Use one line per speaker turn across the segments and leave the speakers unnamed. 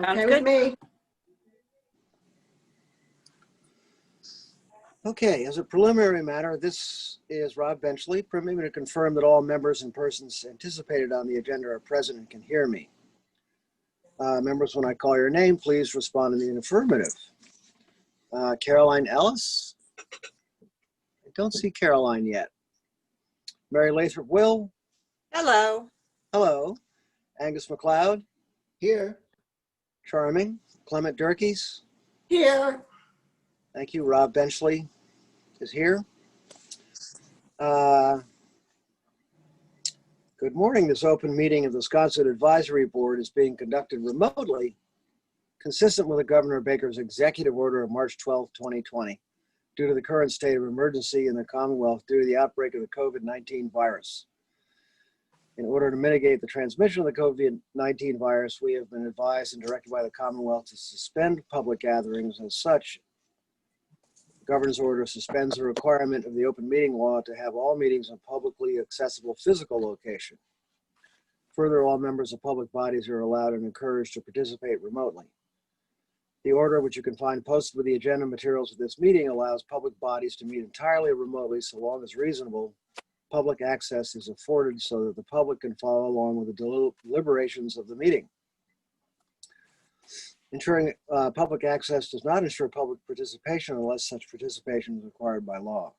Okay with me.
Okay, as a preliminary matter, this is Rob Benchley. Permit me to confirm that all members and persons anticipated on the agenda are present and can hear me. Members, when I call your name, please respond in the affirmative. Caroline Ellis? I don't see Caroline yet. Mary Lathrop Will?
Hello.
Hello. Angus McLeod?
Here.
Charming. Clement Durkees?
Here.
Thank you. Rob Benchley is here. Good morning. This open meeting of the Sconset Advisory Board is being conducted remotely, consistent with the Governor Baker's executive order of March 12, 2020, due to the current state of emergency in the Commonwealth due to the outbreak of the COVID-19 virus. In order to mitigate the transmission of the COVID-19 virus, we have been advised and directed by the Commonwealth to suspend public gatherings. As such, the Governor's order suspends the requirement of the open meeting law to have all meetings in publicly accessible physical location. Further, all members of public bodies are allowed and encouraged to participate remotely. The order, which you can find posted with the agenda materials of this meeting, allows public bodies to meet entirely remotely so long as reasonable. Public access is afforded so that the public can follow along with the deliberations of the meeting. Ensuring public access does not ensure public participation unless such participation is required by law.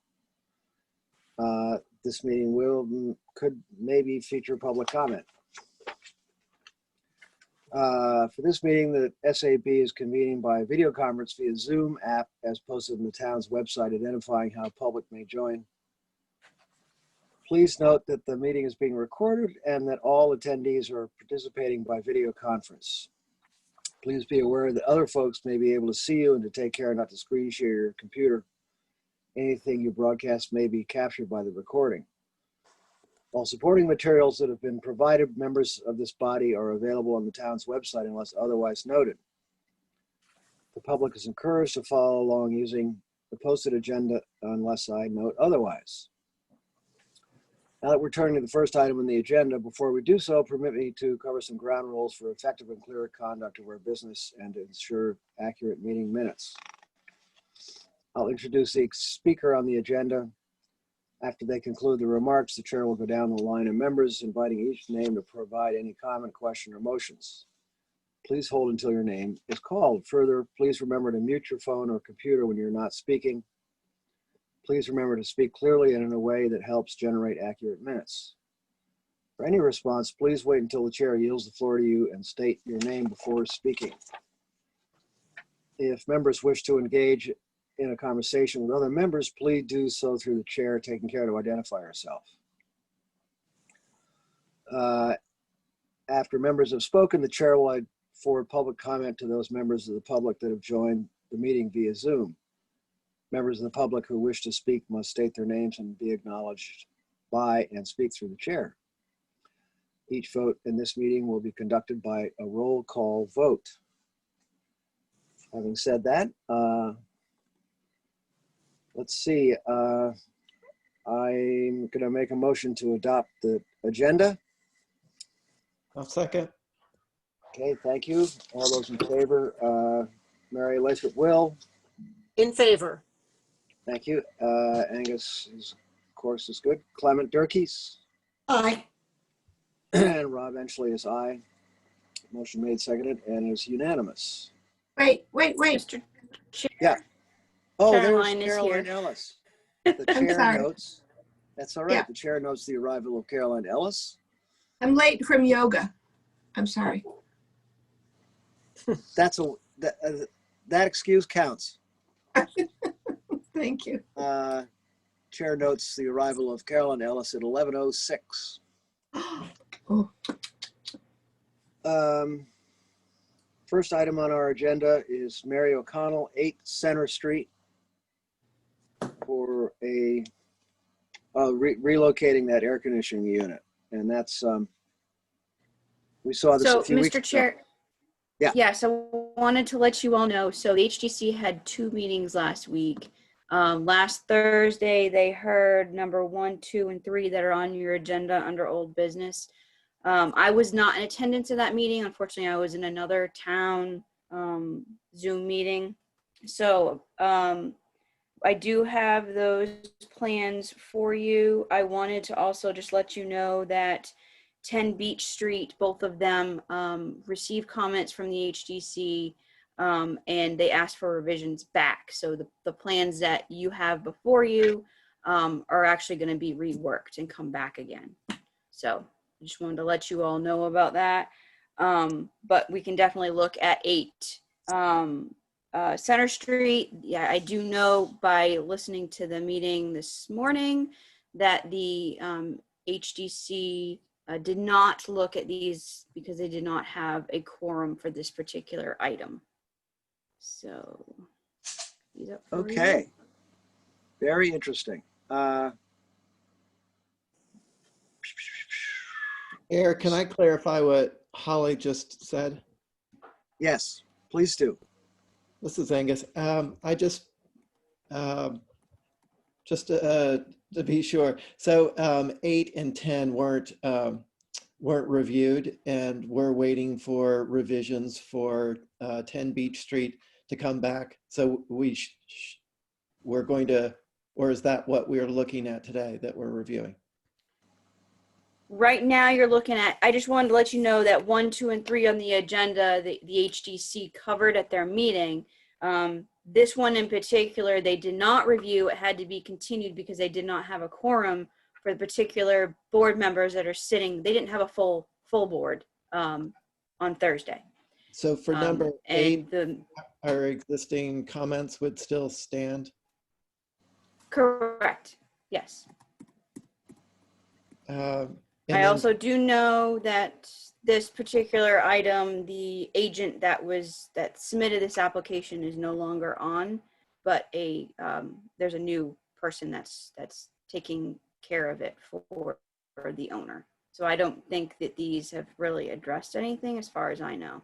This meeting could maybe feature public comment. For this meeting, the SAB is convening by video conference via Zoom app as posted on the town's website, identifying how public may join. Please note that the meeting is being recorded and that all attendees are participating by video conference. Please be aware that other folks may be able to see you and to take care not to screen share your computer. Anything you broadcast may be captured by the recording. All supporting materials that have been provided members of this body are available on the town's website unless otherwise noted. The public is encouraged to follow along using the posted agenda unless I note otherwise. Now that we're turning to the first item on the agenda, before we do so, permit me to cover some ground rules for effective and clear conduct of our business and to ensure accurate meeting minutes. I'll introduce the speaker on the agenda. After they conclude the remarks, the chair will go down the line of members, inviting each name to provide any comment, question, or motions. Please hold until your name is called. Further, please remember to mute your phone or computer when you're not speaking. Please remember to speak clearly and in a way that helps generate accurate minutes. For any response, please wait until the chair yields the floor to you and state your name before speaking. If members wish to engage in a conversation with other members, please do so through the chair, taking care to identify herself. After members have spoken, the chair will forward public comment to those members of the public that have joined the meeting via Zoom. Members of the public who wish to speak must state their names and be acknowledged by and speak through the chair. Each vote in this meeting will be conducted by a roll call vote. Having said that, let's see. I'm going to make a motion to adopt the agenda.
I'll second.
Okay, thank you. All those in favor, Mary Lathrop Will.
In favor.
Thank you. Angus, of course, is good. Clement Durkees.
Aye.
And Rob Benchley is aye. Motion made, seconded, and is unanimous.
Wait.
Mr. Chair,
Yeah. Oh,
Caroline
there's
is
Caroline
here.
Ellis. The
I'm
chair
sorry.
notes. That's all right.
Yeah.
The chair notes the arrival of Caroline Ellis.
I'm late from yoga. I'm sorry.
That excuse counts.
Thank you.
Chair notes the arrival of Caroline Ellis at 11:06.
Oh,
First item on our agenda is Mary O'Connell, 8 Center Street, for a relocating that air conditioning unit, and that's we saw this
So,
a few weeks
Mr.
ago.
Chair.
Yeah.
Yeah, so wanted to let you all know, so the HDC had 2 meetings last week. Last Thursday, they heard number 1, 2, and 3 that are on your agenda under old business. I was not in attendance at that meeting. Unfortunately, I was in another town Zoom meeting. So I do have those plans for you. I wanted to also just let you know that 10 Beach Street, both of them received comments from the HDC, and they asked for revisions back. So the plans that you have before you are actually going to be reworked and come back again. So I just wanted to let you all know about that. But we can definitely look at 8 Center Street. Yeah, I do know by listening to the meeting this morning that the HDC did not look at these because they did not have a quorum for this particular item. So, these up for you.
Okay. Very interesting.
Eric, can I clarify what Holly just said?
Yes, please do.
This is Angus. I just to be sure. So 8 and 10 weren't reviewed, and we're waiting for revisions for 10 Beach Street to come back. So we're going to, or is that what we're looking at today that we're reviewing?
Right now you're looking at, I just wanted to let you know that 1, 2, and 3 on the agenda, the HDC covered at their meeting. This one in particular, they did not review. It had to be continued because they did not have a quorum for the particular board members that are sitting. They didn't have a full board on Thursday.
So for number 8,
and
our existing comments would still stand?
Correct, yes.
And
I
then-
also do know that this particular item, the agent that submitted this application is no longer on, but there's a new person that's taking care of it for the owner. So I don't think that these have really addressed anything as far as I know.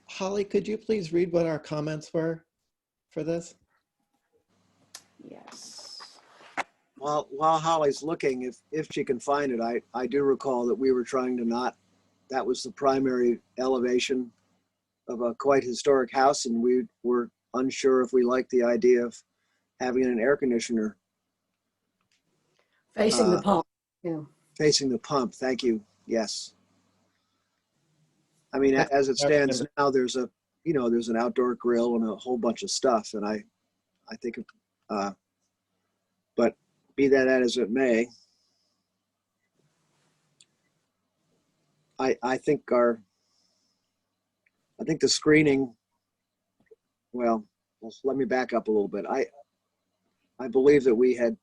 Holly, could you please read what our comments were for this?
Yes.
While Holly's looking, if she can find it, I do recall that we were trying to that was the primary elevation of a quite historic house, and we were unsure if we liked the idea of having an air conditioner
Facing the pump. Yeah.
facing the pump. Thank you. Yes. I mean, as it stands now, there's an outdoor grill and a whole bunch of stuff, and I think, but be that as it may, I think the screening, well, let me back up a little bit. I believe that we had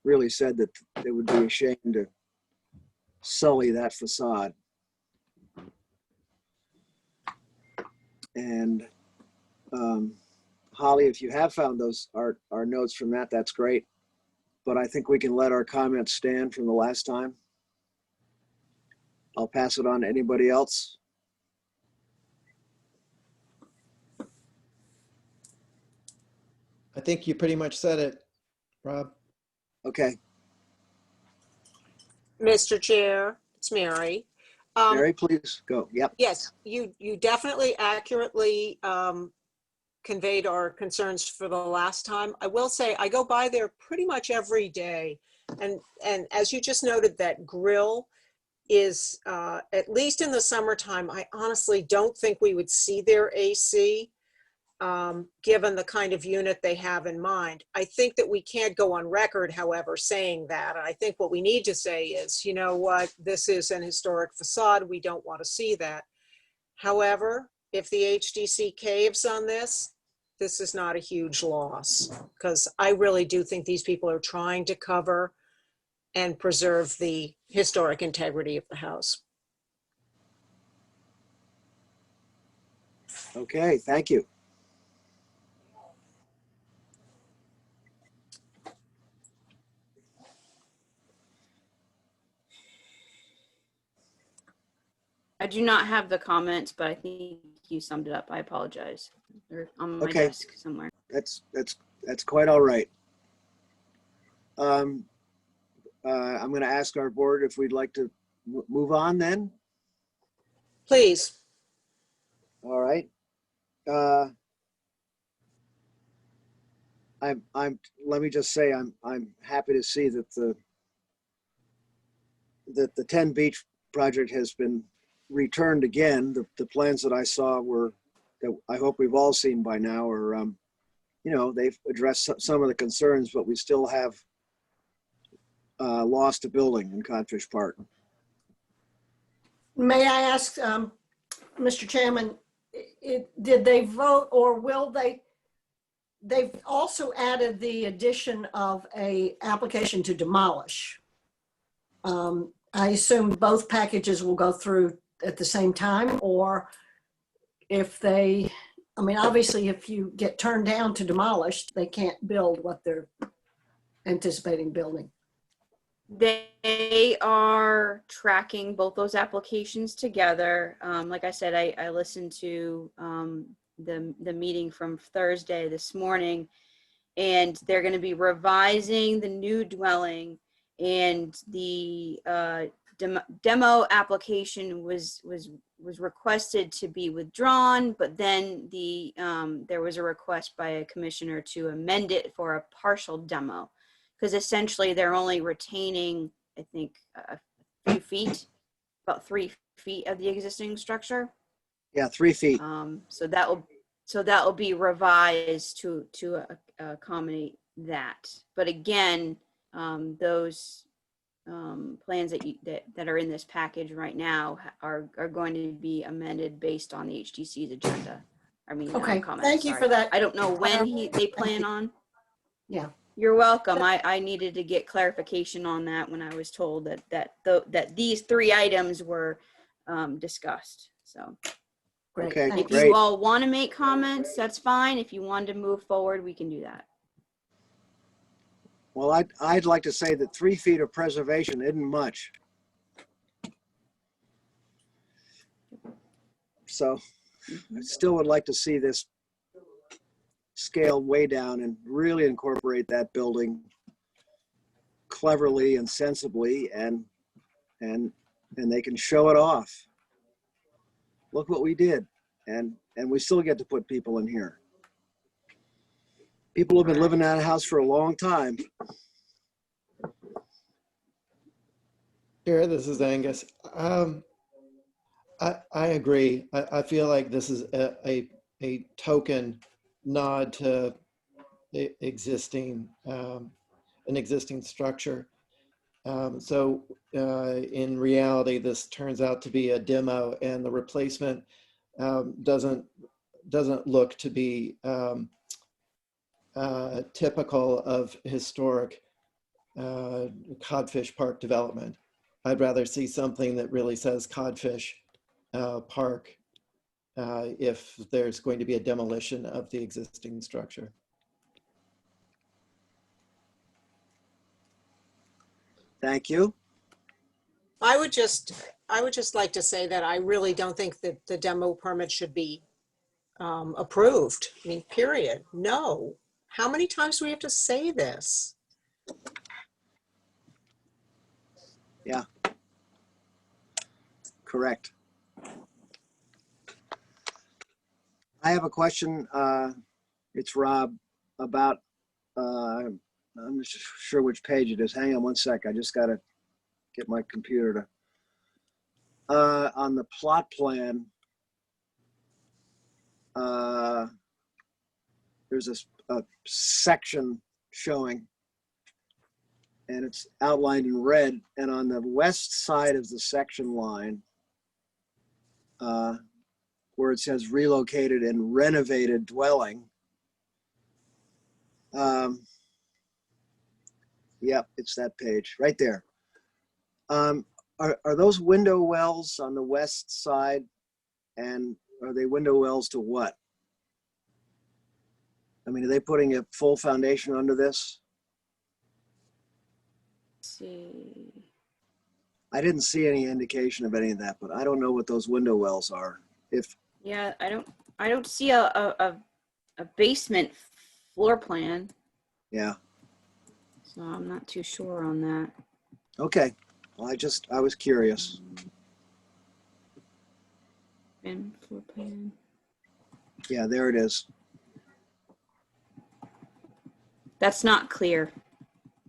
really said that it would be a shame to sully that facade. And Holly, if you have found our notes from that, that's great. But I think we can let our comments stand from the last time. I'll pass it on to anybody else.
I think you pretty much said it, Rob.
Okay,
Mr. Chair, it's Mary.
Mary, please go. Yep.
Yes, you definitely accurately conveyed our concerns for the last time. I will say I go by there pretty much every day. And as you just noted, that grill is, at least in the summertime, I honestly don't think we would see their AC, given the kind of unit they have in mind. I think that we can't go on record, however, saying that. And I think what we need to say is, you know what, this is an historic facade. We don't want to see that. However, if the HDC caves on this is not a huge loss, because I really do think these people are trying to cover and preserve the historic integrity of the house.
Okay, thank you.
I do not have the comments, but I think you summed it up. I apologize. They're on my
Okay.
desk somewhere.
That's quite all right. I'm going to ask our board if we'd like to move on then?
Please.
All right. Let me just say, I'm happy to see that the 10 Beach project has been returned again. The plans that I saw that I hope we've all seen by now are, they've addressed some of the concerns, but we still have lost a building in Codfish Park.
May I ask, Mr. Chairman, did they vote or will they? They've also added the addition of a application to demolish. I assume both packages will go through at the same time, or if they, I mean, obviously if you get turned down to demolish, they can't build what they're anticipating building.
They are tracking both those applications together. Like I said, I listened to the meeting from Thursday this morning, and they're going to be revising the new dwelling, and the demo application was requested to be withdrawn, but then there was a request by a commissioner to amend it for a partial demo, because essentially they're only retaining, I think, a few feet, about 3 feet of the existing structure.
Yeah, 3 feet.
So that will be revised to accommodate that. But again, those plans that are in this package right now are going to be amended based on the HDC's agenda.
Okay,
comments,
thank you
sorry.
for that.
I don't know when they plan on.
Yeah.
You're welcome. I needed to get clarification on that when I was told that these 3 items were discussed. So
Great,
Okay,
thanks.
if
great.
you all want to make comments, that's fine. If you want to move forward, we can do that.
Well, I'd like to say that 3 feet of preservation isn't much. So I still would like to see this scaled way down and really incorporate that building cleverly and sensibly, and they can show it off. Look what we did. And we still get to put people in here. People have been living in that house for a long time.
Chair, this is Angus. I agree. I feel like this is a token nod to the existing an existing structure. So in reality, this turns out to be a demo, and the replacement doesn't look to be typical of historic Codfish Park development. I'd rather see something that really says Codfish Park if there's going to be a demolition of the existing structure.
Thank you.
I would just like to say that I really don't think that the demo permit should be approved. I mean, period. No. How many times do we have to say this?
Yeah. Correct. I have a question. It's Rob about, I'm not sure which page it is. Hang on one sec. I just got to get my computer to, on the plot plan, there's a section showing, and it's outlined in red. And on the west side of the section line, where it says relocated and renovated dwelling. Yep, it's that page right there. Are those window wells on the west side, and are they window wells to what? I mean, are they putting a full foundation under this?
Let's see.
I didn't see any indication of any of that, but I don't know what those window wells are.
Yeah, I don't see a basement floor plan,
Yeah,
so I'm not too sure on that.
okay. I was curious.
And floor plan.
Yeah, there it is.
That's not clear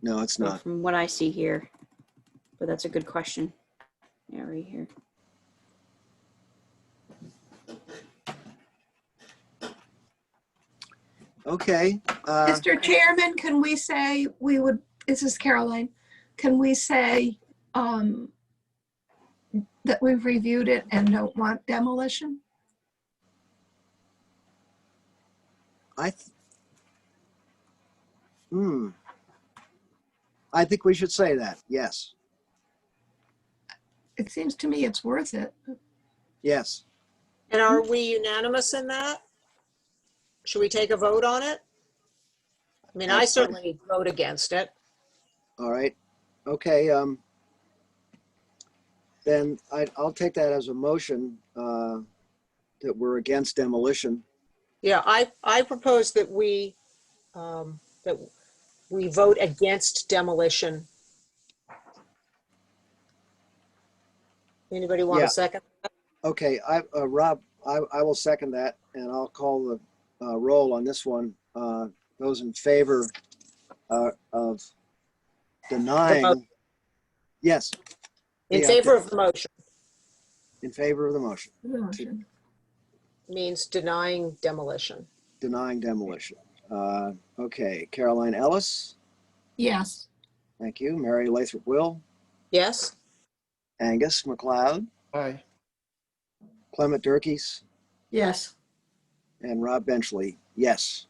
No, it's not.
from what I see here, but that's a good question. Yeah, right here.
Okay.
Mr. Chairman, can we say we would, this is Caroline, can we say that we've reviewed it and don't want demolition?
I think we should say that. Yes.
It seems to me it's worth it.
Yes.
And are we unanimous in that? Should we take a vote on it? I mean, I
That's fine.
certainly vote against it.
All right. Okay. Then I'll take that as a motion that we're against demolition.
Yeah, I propose that we vote against demolition. Anybody want
Yeah.
a second?
Okay. Rob, I will second that, and I'll call the roll on this one. Those in favor of denying. Yes.
In
Yeah,
favor of the motion
in favor of the motion.
Demolition.
means denying demolition.
Denying demolition. Okay. Caroline Ellis.
Yes.
Thank you. Mary Lathrop Will.
Yes?
Angus McLeod.
Aye.
Clement Durkes.
Yes.
And Rob Benchley. Yes.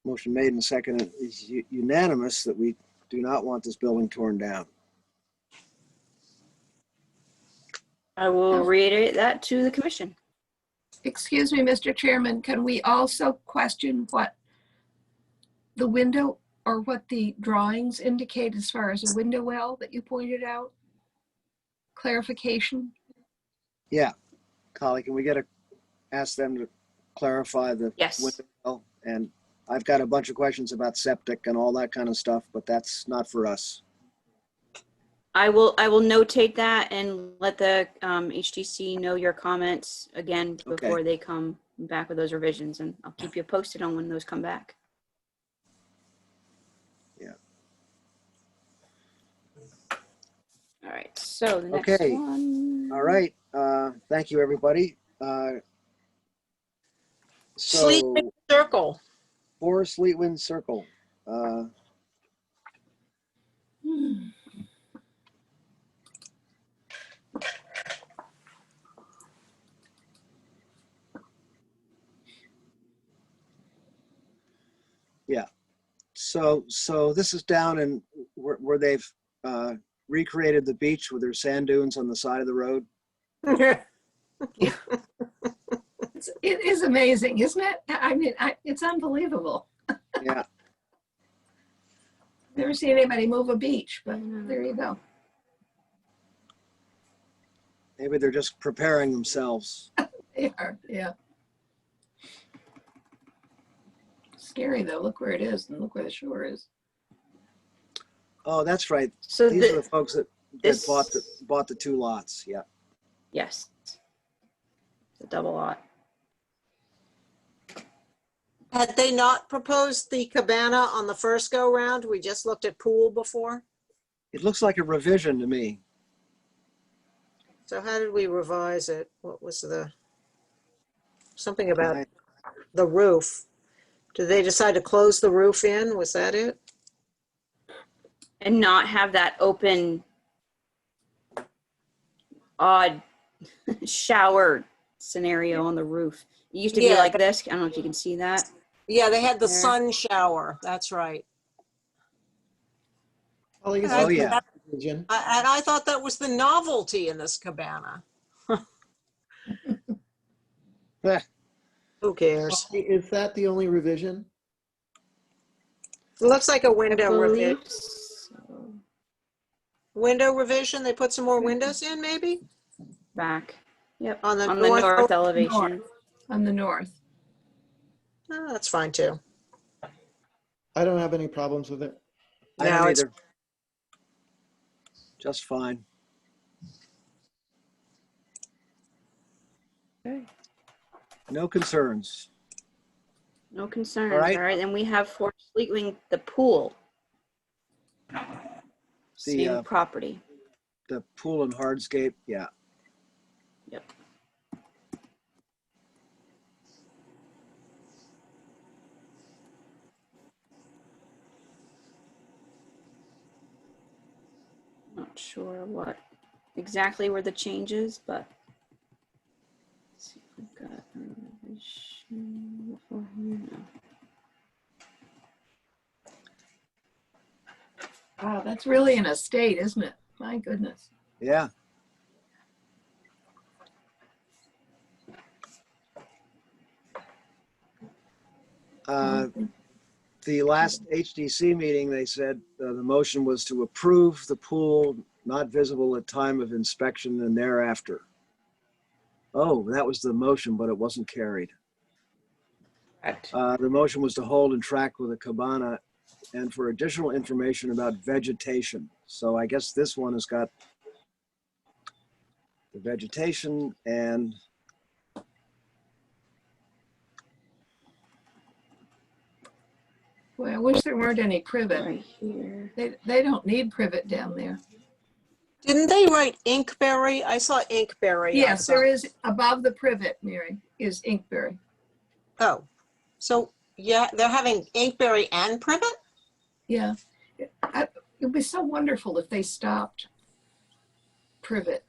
Motion made and seconded is unanimous that we do not want this building torn down.
I will reiterate that to the commission.
Excuse me, Mr. Chairman, can we also question what the window or what the drawings indicate as far as a window well that you pointed out? Clarification?
Yeah. Collie, can we ask them to clarify the
Yes.
window well? And I've got a bunch of questions about septic and all that kind of stuff, but that's not for us.
I will notate that and let the HDC know your comments again
Okay.
before they come back with those revisions, and I'll keep you posted on when those come back.
Yeah.
All right, so the next
Okay.
one.
All right. Thank you, everybody.
Sleeping Circle.
Forest Fleetwind Circle. Yeah. So this is down in where they've recreated the beach with their sand dunes on the side of the road.
It is amazing, isn't it? I mean, it's unbelievable.
Yeah.
Never seen anybody move a beach, but there you go.
Maybe they're just preparing themselves.
They are, yeah. Scary though. Look where it is and look where the shore is.
Oh, that's right.
So
These are the folks that
this-
bought the two lots. Yeah.
Yes, the double lot.
Had they not proposed the cabana on the first go round? We just looked at pool before.
It looks like a revision to me.
So how did we revise it? What was something about
Right.
the roof? Did they decide to close the roof in? Was that it?
And not have that open, odd shower scenario on the roof. It used to be
Yeah.
like this. I don't know if you can see that.
Yeah, they had the
There.
sun shower. That's right.
Collie, is
Oh,
that
yeah.
revision?
And I thought that was the novelty in this cabana.
Eh,
Who cares?
Collie, is that the only revision?
It looks like a
I
window revision.
believe so.
Window revision. They put some more windows in, maybe
Back. Yep.
on the
On the
north.
north elevation.
On the north.
Oh, that's fine too.
I don't have any problems with it.
I
No,
don't
it's
either. Just fine.
Okay.
No concerns.
No concerns.
All right.
All right. And we have for Fleetwing, the pool. Same property.
The pool and hardscape, yeah.
Yep. Not sure what exactly were the changes, but let's see if we've got a revision before here. No.
Wow, that's really an estate, isn't it? My goodness.
Yeah. The last HDC meeting, they said the motion was to approve the pool not visible at time of inspection and thereafter. Oh, that was the motion, but it wasn't carried.
Correct.
The motion was to hold and track with a cabana and for additional information about vegetation. So I guess this one has got the vegetation and
Boy, I wish there weren't any privet.
Right here.
They don't need privet down there.
Didn't they write Inkberry? I saw Inkberry.
Yes, there is above the privet, Mary, is inkberry.
Oh, so yeah, they're having Inkberry and privet?
Yeah. It would be so wonderful if they stopped privet.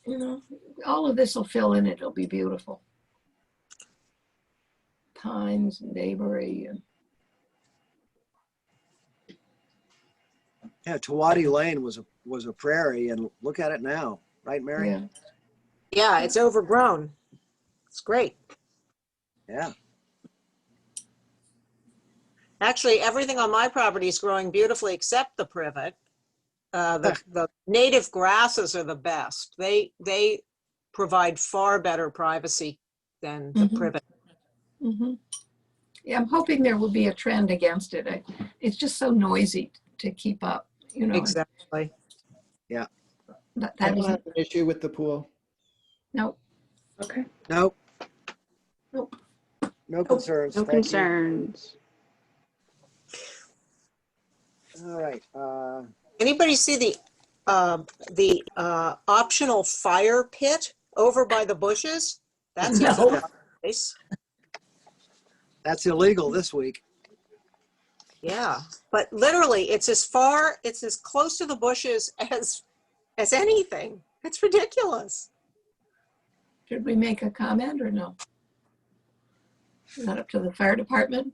You know, all of this will fill in. It'll be beautiful. Pines and bayberry and
yeah, Tawadi Lane was a prairie, and look at it now, right, Mary?
yeah.
Yeah, it's overgrown. It's great.
Yeah.
Actually, everything on my property is growing beautifully except the privet. The native grasses are the best. They provide far better privacy than the
Mhm.
privet.
Mm-hmm. Yeah, I'm hoping there will be a trend against it. It's just so noisy to keep up, you know.
Exactly.
Yeah.
That
I don't
isn't,
have an issue with the pool.
no,
Okay.
Nope.
Nope.
No concerns.
No
Thank you.
concerns.
All right.
Anybody see the optional fire pit over by the bushes? That's
No.
nice.
That's illegal this week.
Yeah, but literally, it's as close to the bushes as anything. It's ridiculous.
should we make a comment or no? Is that up to the fire department?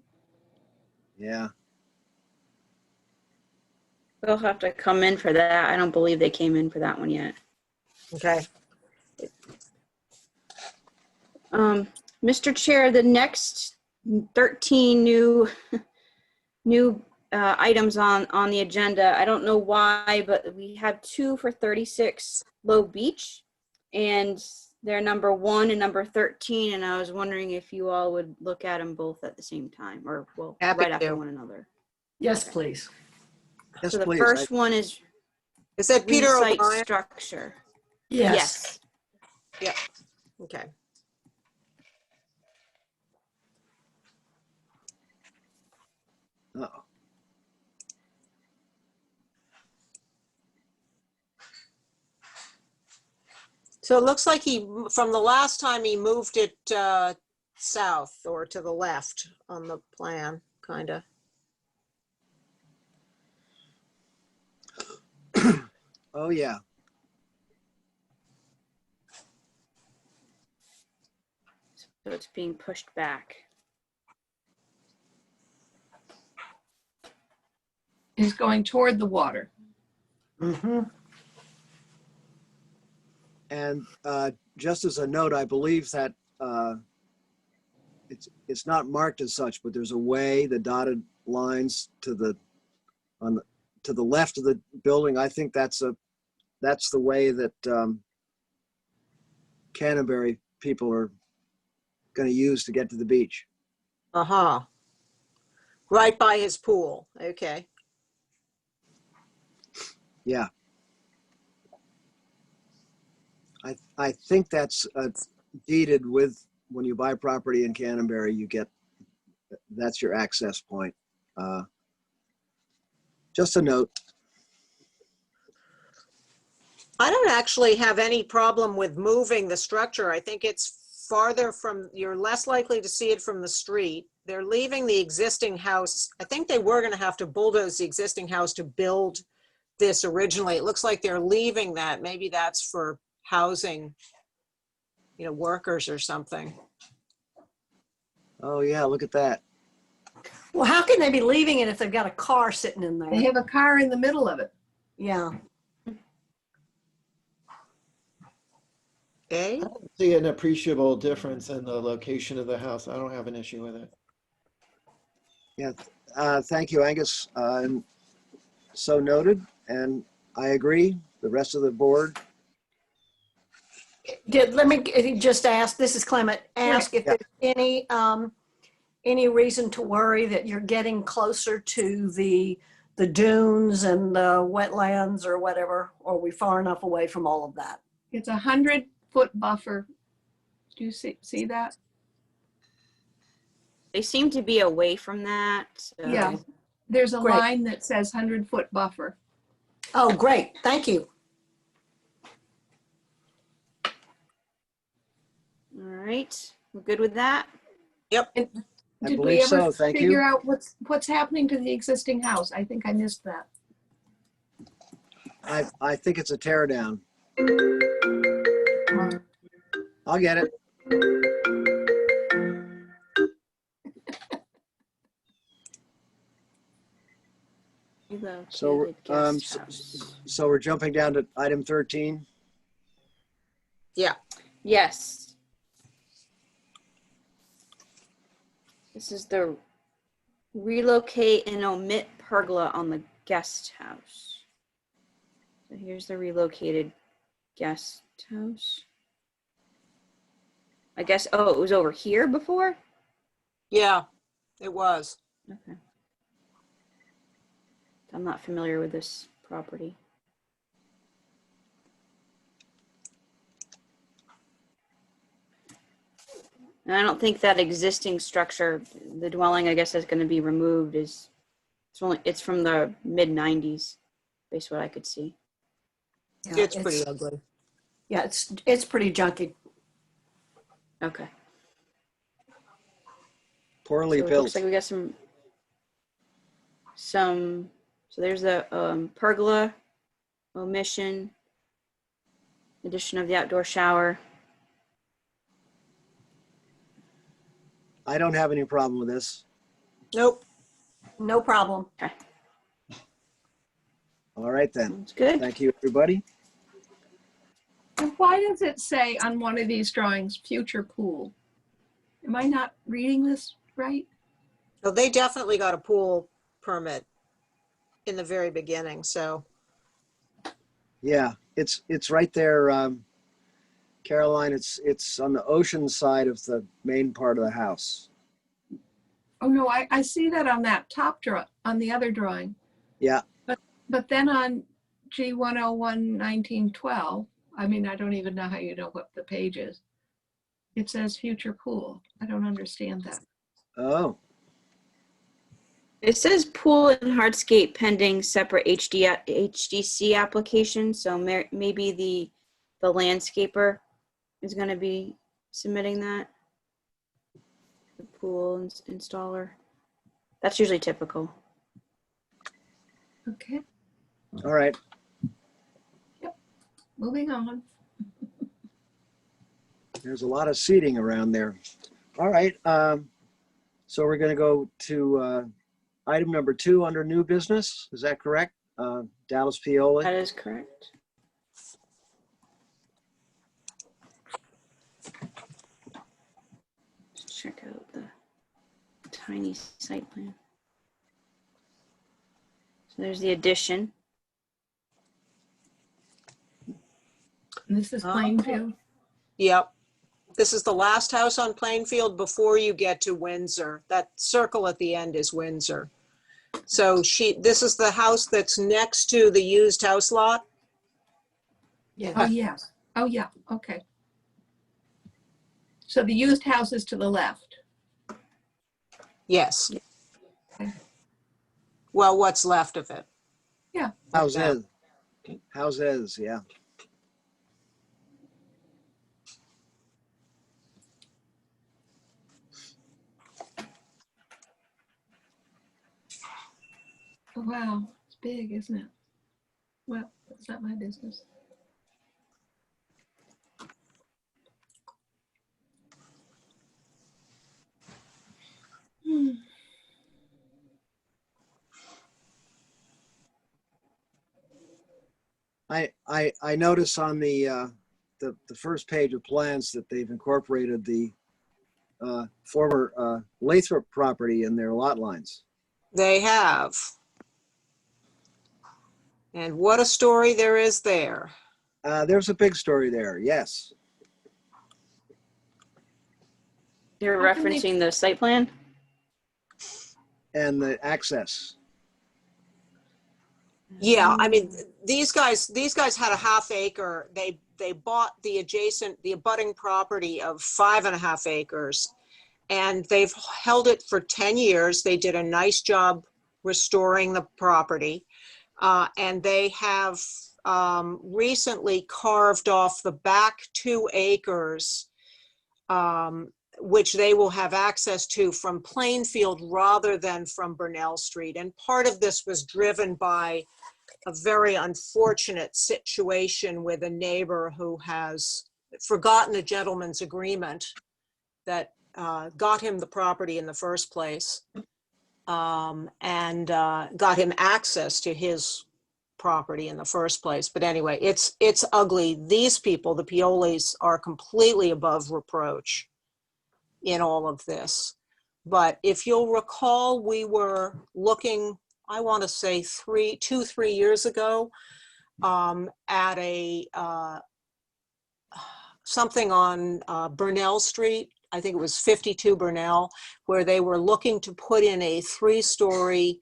Yeah.
They'll have to come in for that. I don't believe they came in for that one yet.
Okay.
Mr. Chair, the next 13 new items on the agenda. I don't know why, but we have 2 for 36 Low Beach, and they're number 1 and number 13. And I was wondering if you all would look at them both at the same time, or well,
Happy
right after
to.
one another.
Yes, please.
Yes,
So the
please.
first one is
Is that Peter
site
O'Brien?
structure.
Yes.
Yeah. Okay.
Uh-oh.
So it looks like from the last time he moved it south or to the left on the plan, kind of.
Oh, yeah.
So it's being pushed back.
Is going toward the water.
Mm-hmm.
And just as a note, I believe that it's not marked as such, but there's a way, the dotted lines to the left of the building. I think that's the way that Canterbury people are going to use to get to the beach.
Uh-huh. Right by his pool. Okay.
Yeah. I think that's deeded with, when you buy property in Canterbury, you get, that's your access point. Just a note.
I don't actually have any problem with moving the structure. I think it's farther from, you're less likely to see it from the street. They're leaving the existing house. I think they were going to have to bulldoze the existing house to build this originally. It looks like they're leaving that. Maybe that's for housing, you know, workers or something.
Oh yeah, look at that.
Well, how can they be leaving it if they've got a car sitting in
They
there?
have a car in the middle of it.
Yeah.
Okay.
I don't see an appreciable difference in the location of the house. I don't have an issue with it.
Yeah, thank you, Angus. So noted, and I agree. The rest of the board.
Let me just ask, this is Clement, ask if
Yeah.
there's any reason to worry that you're getting closer to the dunes and the wetlands or whatever, or are we far enough away from all of that?
It's a 100-foot buffer. Do you see that?
They seem to be away from that. So.
Yeah. There's a
Great.
line that says 100-foot buffer.
Oh, great, thank you.
All right, we're good with that.
I
Did we
believe
ever
so. Thank
figure
you.
out what's happening to the existing house? I think I missed that.
I think it's a tear down. I'll get it. So,
Relocated guest house.
So we're jumping down to item 13.
Yeah.
Yes. This is the relocate and omit pergola on the guest house. So here's the relocated guest house. I guess, oh, it was over here before?
Yeah, it was.
Okay. I'm not familiar with this property. And I don't think that existing structure, the dwelling, I guess, is going to be removed. It's from the mid-90s, based on what I could see.
Yeah,
It's pretty ugly.
Yeah, it's pretty junky.
Okay.
Poorly
So it
built.
looks like we got some. So there's the pergola omission, addition of the outdoor shower.
I don't have any problem with this.
Nope.
No problem.
Okay,
All right then.
that's good.
Thank you, everybody.
And why does it say on one of these drawings, future pool? Am I not reading this right?
So they definitely got a pool permit in the very beginning, so.
Yeah, it's right there, Caroline. It's on the ocean side of the main part of the house.
Oh, no, I see that on that top on the other drawing.
Yeah.
But then on G101-1912, I mean, I don't even know how you know what the page is. It says future pool. I don't understand that.
Oh,
It says pool and hardscape pending separate HDC application. So maybe the landscaper is going to be submitting that. The pool installer. That's usually typical.
Okay,
all right.
moving on.
There's a lot of seating around there. All right. So we're going to go to item number 2 under new business. Is that correct? Dallas Pioli.
That is correct. Let's check out the tiny site plan. So there's the addition.
And this is Plainfield.
Yep. This is the last house on Plainfield before you get to Windsor. That circle at the end is Windsor. So this is the house that's next to the used house lot.
Oh, yes. Oh, yeah, okay. So the used house is to the left.
Yes.
Okay.
Well, what's left of it.
Yeah.
Houses, houses, yeah.
Oh, wow, it's big, isn't it? Well, it's not my business. Hmm.
I notice on the first page of plans that they've incorporated the former Lathrop property in their lot lines.
They have. And what a story there is there.
There's a big story there, yes.
You're
How can they-
referencing the site plan?
And the access.
Yeah, I mean, these guys had a half acre. They bought the abutting property of 5.5 acres, and they've held it for 10 years. They did a nice job restoring the property. And they have recently carved off the back 2 acres, which they will have access to from Plainfield rather than from Burnell Street. And part of this was driven by a very unfortunate situation with a neighbor who has forgotten a gentleman's agreement that got him the property in the first place, and got him access to his property in the first place. But anyway, it's ugly. These people, the Piolis, are completely above reproach in all of this. But if you'll recall, we were looking, I want to say 3 years ago, at a something on Burnell Street. I think it was 52 Burnell, where they were looking to put in a 3-story,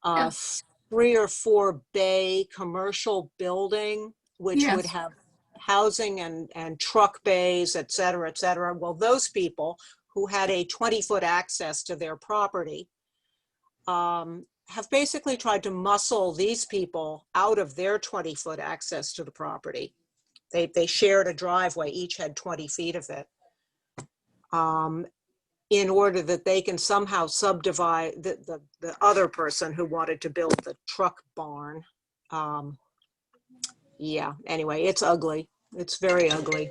3 or 4 bay commercial building, which would
Yes.
have housing and truck bays, et cetera, et cetera. Well, those people who had a 20-foot access to their property have basically tried to muscle these people out of their 20-foot access to the property. They shared a driveway, each had 20 feet of it, in order that they can somehow subdivide the other person who wanted to build the truck barn. Yeah, anyway, it's ugly. It's very ugly.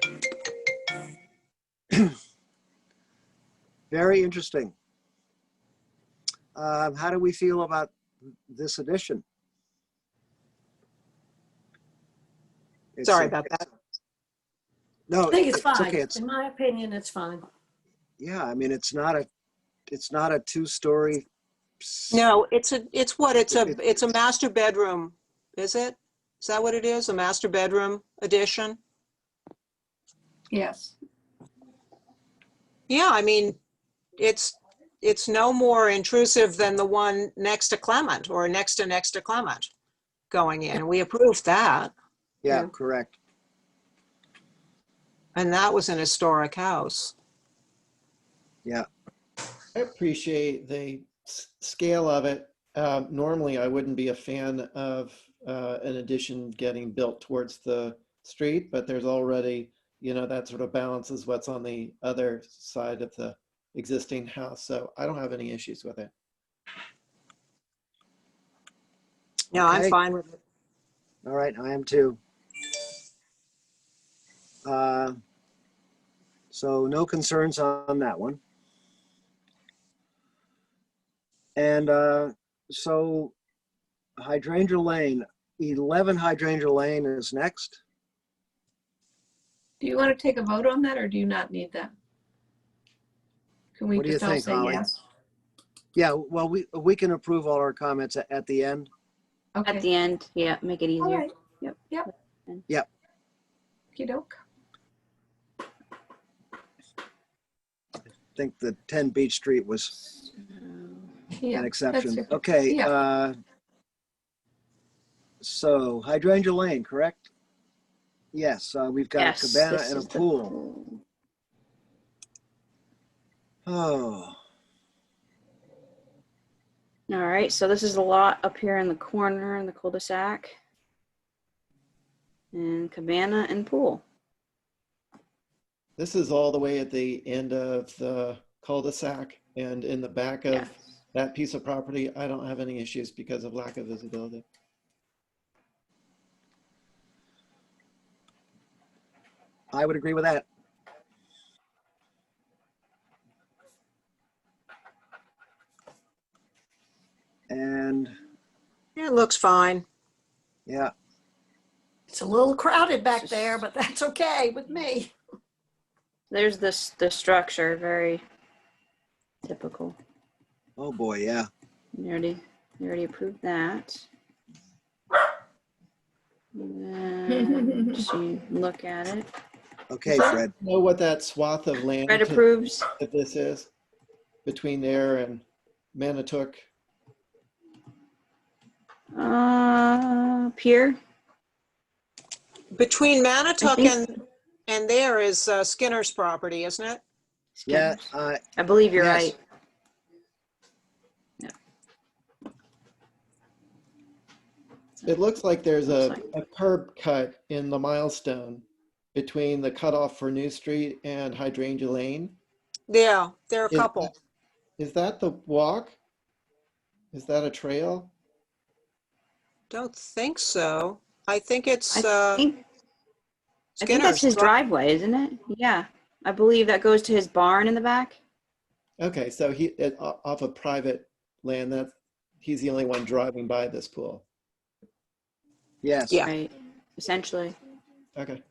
Very interesting. How do we feel about this addition?
Sorry about that.
No,
I think it's fine.
okay.
In my opinion, it's fine.
Yeah, I mean, it's not a 2-story.
No, it's a master bedroom, is it? Is that what it is? A master bedroom addition?
Yes.
Yeah, I mean, it's no more intrusive than the one next to Clement or next to Clement going in. We approved that.
Yeah,
Yeah.
correct.
And that was an historic house.
Yeah.
I appreciate the scale of it. Normally, I wouldn't be a fan of an addition getting built towards the street, but there's already, that sort of balances what's on the other side of the existing house. So I don't have any issues with it.
No, I'm
Okay.
fine with it.
All right, I am too. So no concerns on that one. And so Hydrangea Lane, 11 Hydrangea Lane is next.
Do you want to take a vote on that, or do you not need that? Can we
What do you
just all
think,
say
Holly?
yes?
Yeah, well, we can approve all our comments at the end.
Okay.
At the end, yeah, make it
All
easier.
right. Yep. Yep.
Yep.
Okey-doke.
I think the 10 Beach Street was
Yeah,
an
that's
exception.
different.
Okay.
Yeah.
So Hydrangea Lane, correct? Yes, we've got
Yes,
a cabana
this
and a
is the
pool.
pool.
Oh,
All right, so this is a lot up here in the corner in the cul-de-sac. And cabana and pool.
This is all the way at the end of the cul-de-sac and in the back of
Yes.
that piece of property. I don't have any issues because of lack of visibility.
I would agree with that. And
It looks fine.
yeah,
It's a little crowded back there, but that's okay with me.
There's the structure, very typical.
oh boy, yeah.
You already approved that. And then just you look at it.
Okay, Fred.
Know what that swath of land
Fred
to-
approves.
that this is between there and Manitouk?
Pier.
Between Manitouk
think-
and there is Skinner's property, isn't it?
Yeah,
I believe you're
yes.
right.
It looks like there's
Looks
a curb cut in the milestone between the cutoff for New Street and Hydrangea Lane.
Yeah, there are a
Is
couple.
Is that the walk? Is that a trail?
Don't think so. I think it's
I think that's
Skinner's.
his driveway, isn't it? Yeah. I believe that goes to his barn in the back.
Okay, so off of private land, he's the only one driving by this pool.
Yes.
Yeah.
Right. Essentially.
Okay.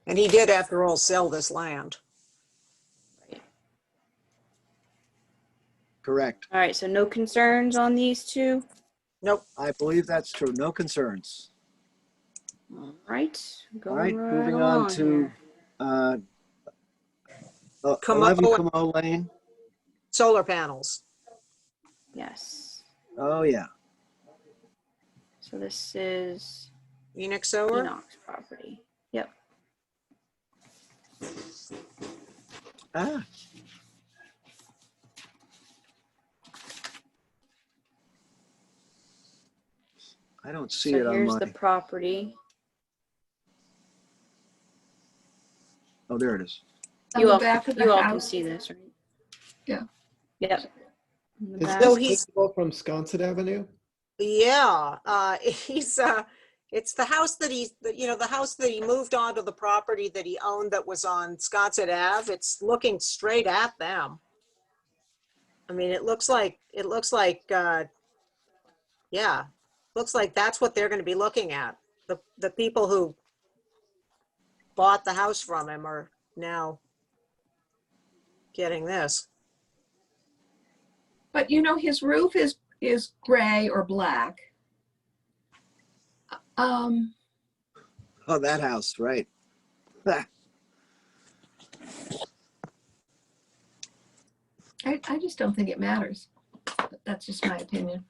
And he did, after all, sell this land.
Correct.
All right, so no concerns on these two?
Nope.
I believe that's true. No concerns.
All right,
All right,
going right
moving
along
on to
here.
11
Como-
Como Lane.
Solar panels.
Yes.
Oh, yeah.
So this is
Enoch Sower.
Enoch's property. Yep.
Ah, I don't see
So
it on
here's
my.
the property.
Oh, there it is.
On
You
the
all,
back of the
you all can
house.
see this, right?
Yeah.
Yep. In the
Is
back.
So
this
he's-
visible from Sconset Avenue?
Yeah, it's the house that the house that he moved onto the property that he owned that was on Sconset Ave. It's looking straight at them. I mean, it looks like, yeah, looks like that's what they're going to be looking at. The people who bought the house from him are now getting this.
But you know, his roof is gray or black.
Oh, that house, right.
I just don't think it matters. But that's just my opinion.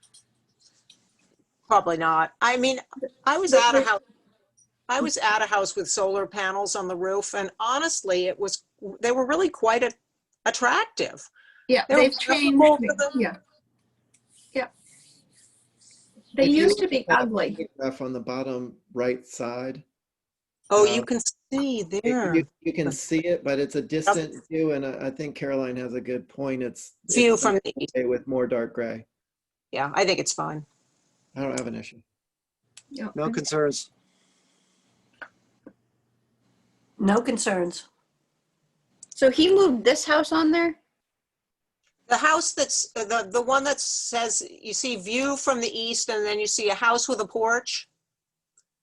Probably not. I mean, I was at a house with solar panels on the roof, and honestly, they were really quite attractive.
Yeah,
They were
they've changed.
preferable to the-
Yeah. Yeah. They
If you
used to
look
be
at that
ugly.
photograph on the bottom right side,
Oh, you can see there.
you can see it, but it's a distant view, and I think Caroline has a good point. It's
View from the east.
okay with more dark gray.
Yeah, I think it's fine.
I don't have an issue.
Yeah.
No concerns.
No concerns.
So he moved this house on there?
The house that's the one that says, you see view from the east, and then you see a house with a porch.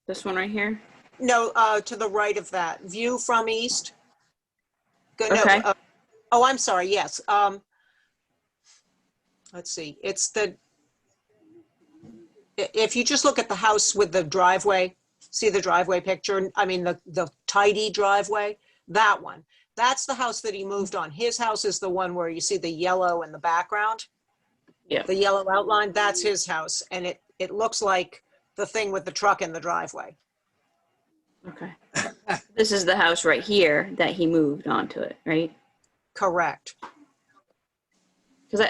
This one right here?
No, to the right of that, view from east. No,
Okay.
oh, I'm sorry. Yes. Let's see. If you just look at the house with the driveway, see the driveway picture? I mean, the tidy driveway, that one. That's the house that he moved on. His house is the one where you see the yellow in the background.
Yeah.
The yellow outline, that's his house. And it looks like the thing with the truck in the driveway.
Okay. This is the house right here that he moved onto it, right?
Correct.
Because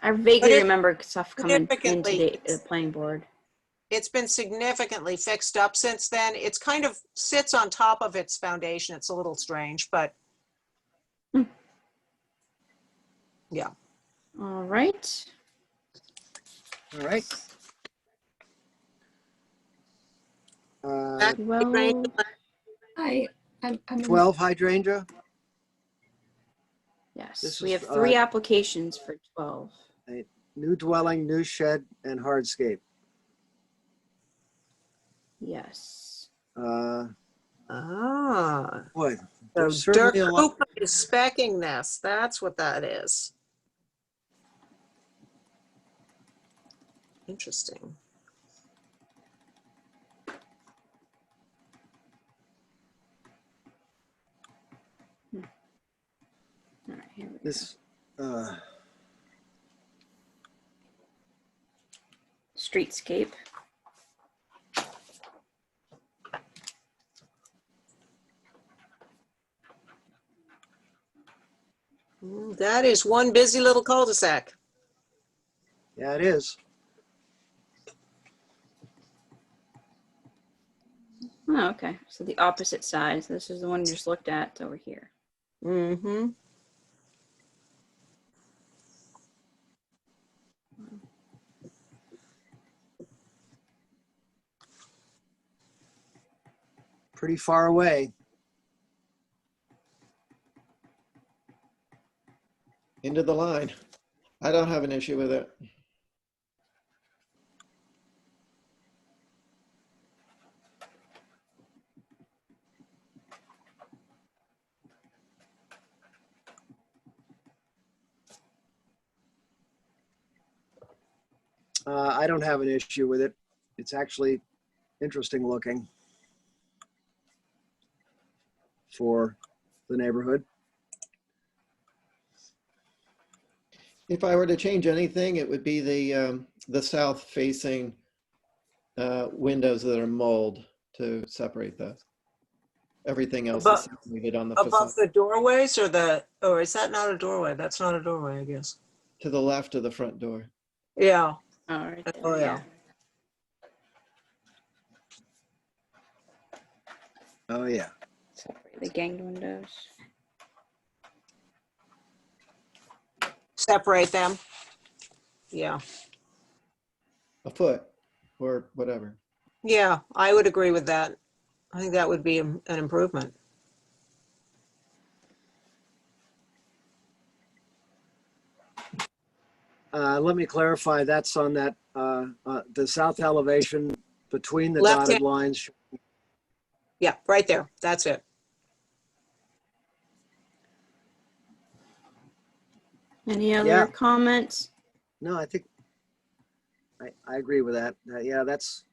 I vaguely
But it-
remember stuff coming into
significantly-
the planning board.
It's been significantly fixed up since then. It's kind of sits on top of its foundation. It's a little strange, but yeah.
All right.
All right.
Back-
Well,
I'm in-
12 hydrangea.
yes,
This
we
is,
have 3 applications for 12.
New dwelling, new shed, and hardscape.
Yes.
Boy,
So
there's
Dirk
certainly a lot.
Cooper is speccing this. That's what that is. Interesting.
All right, here we go.
This,
Streetscape.
That is one busy little cul-de-sac.
yeah, it is.
Oh, okay. So the opposite side. So this is the one you just looked at over here.
Mm-hmm.
Pretty far away.
Into the line. I don't have an issue with it.
I don't have an issue with it. It's actually interesting looking for the neighborhood.
If I were to change anything, it would be the south-facing windows that are mold to separate those. Everything else is separated on the
Above
facade.
the doorways or is that not a doorway? That's not a doorway, I guess.
To the left of the front door.
Yeah.
All right.
Oh,
there,
yeah.
Oh, yeah.
Separate the ganged windows.
Separate them. Yeah.
A foot or whatever.
Yeah, I would agree with that. I think that would be an improvement.
Let me clarify, that's on that, the south elevation between the
Left
dotted
hand.
lines.
Yeah, right there. That's it.
Any other
Yeah.
comments?
No, I think, I agree with that. Yeah, that's,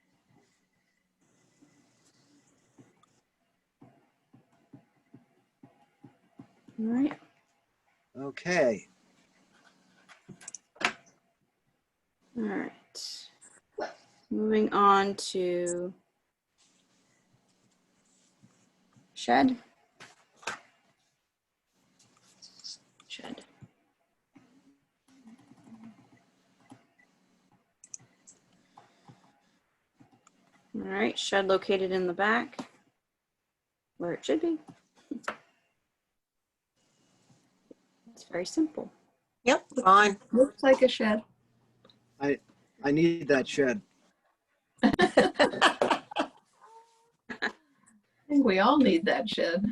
All right.
okay.
All right. Moving on to shed. Shed. All right, shed located in the back, where it should be. It's very simple.
Yep, fine.
Looks like a shed.
I need that shed.
I think we all need that shed.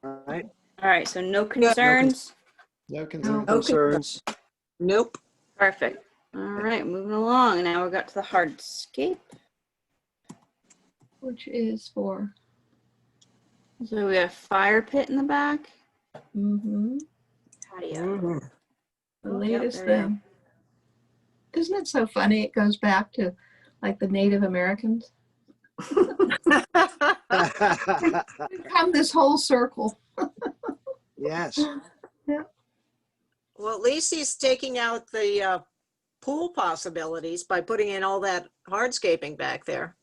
All right,
All right, so no concerns.
No concern.
no concerns.
Nope.
Perfect. All right, moving along. Now we got to the hardscape.
Which is for,
So we got a fire pit in the back.
mhm,
Patio.
Mhm.
the
Oh, yep,
latest
there we go.
thing. Isn't it so funny? It goes back to like the Native Americans. We've come this whole circle.
Yes,
Well, at least he's taking out the pool possibilities by putting in all that hardscaping back there.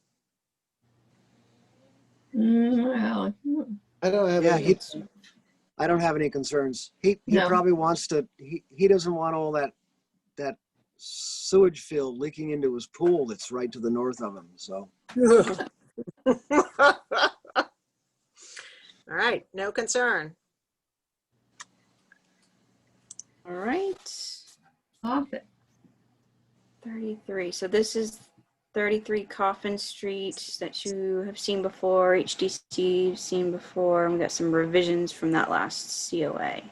Well,
I don't have
Yeah,
any.
I don't have any concerns. He
No.
probably wants to, he doesn't want all that sewage field leaking into his pool that's right to the north of him, so.
All right, no concern.
All right.
off it.
33. So this is 33 Coffin Street that you have seen before, HDC you've seen before, and we got some revisions from that last COA.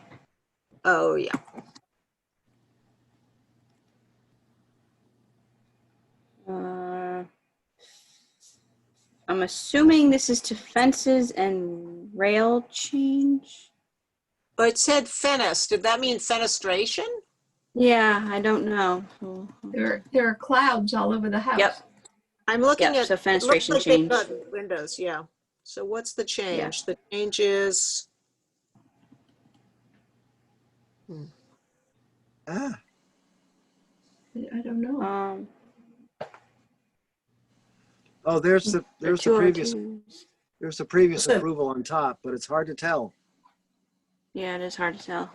Oh, yeah.
I'm assuming this is to fences and rail change.
But it said fenest. Did that mean fenestration?
Yeah, I don't know.
There are clouds all over the house.
Yep.
I'm looking
Yep,
at.
so
it looks
fenestration
like they've
change.
got windows, yeah. So what's the change? The change is,
Ah,
I don't know.
oh, there's the previous,
202s.
there's the previous
So-
approval on top, but it's hard to tell.
Yeah, it is hard to tell.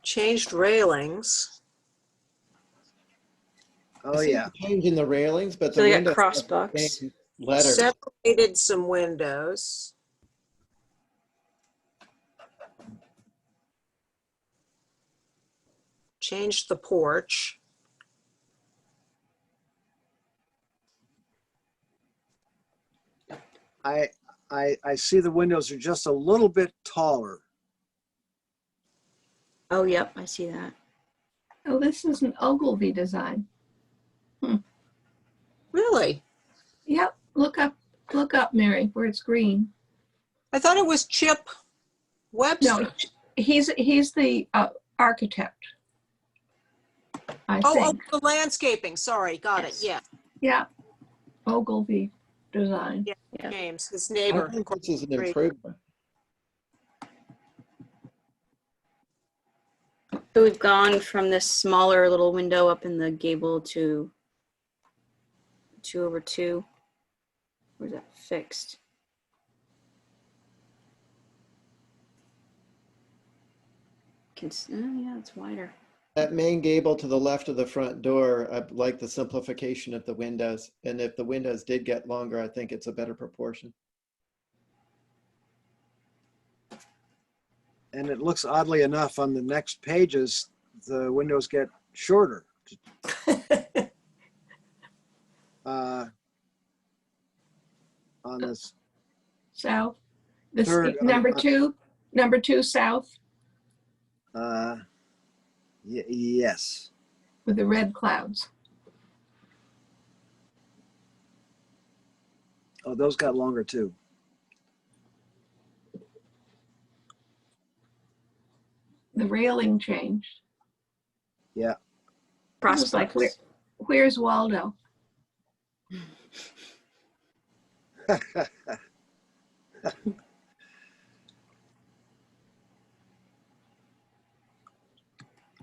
changed railings.
Oh,
I see
yeah.
the change in the railings, but
So
the
they got
windows have the
crossbucks.
same letters.
Separated some windows. Changed the porch.
I see the windows are just a little bit taller.
Oh, yep, I see that.
Oh, this is an Ogilvy design.
Really?
Yep, look up, Mary, where it's green.
I thought it was Chip Webster.
No, he's the architect, I
Oh,
think.
the landscaping. Sorry, got
Yes.
it. Yeah,
Yeah, Ogilvy design.
Yeah.
James, his
I
neighbor.
think this is an
Great.
improvement.
So we've gone from this smaller little window up in the gable to 2/2. Where's that fixed? Yeah, it's wider.
That main gable to the left of the front door, I like the simplification of the windows. And if the windows did get longer, I think it's a better proportion.
And it looks oddly enough on the next pages, the windows get shorter. On this
South. This
third,
number two south
yes.
with the red clouds.
Oh, those got longer too.
The railing changed.
Yeah.
This is like,
Crossbucks.
where's Waldo?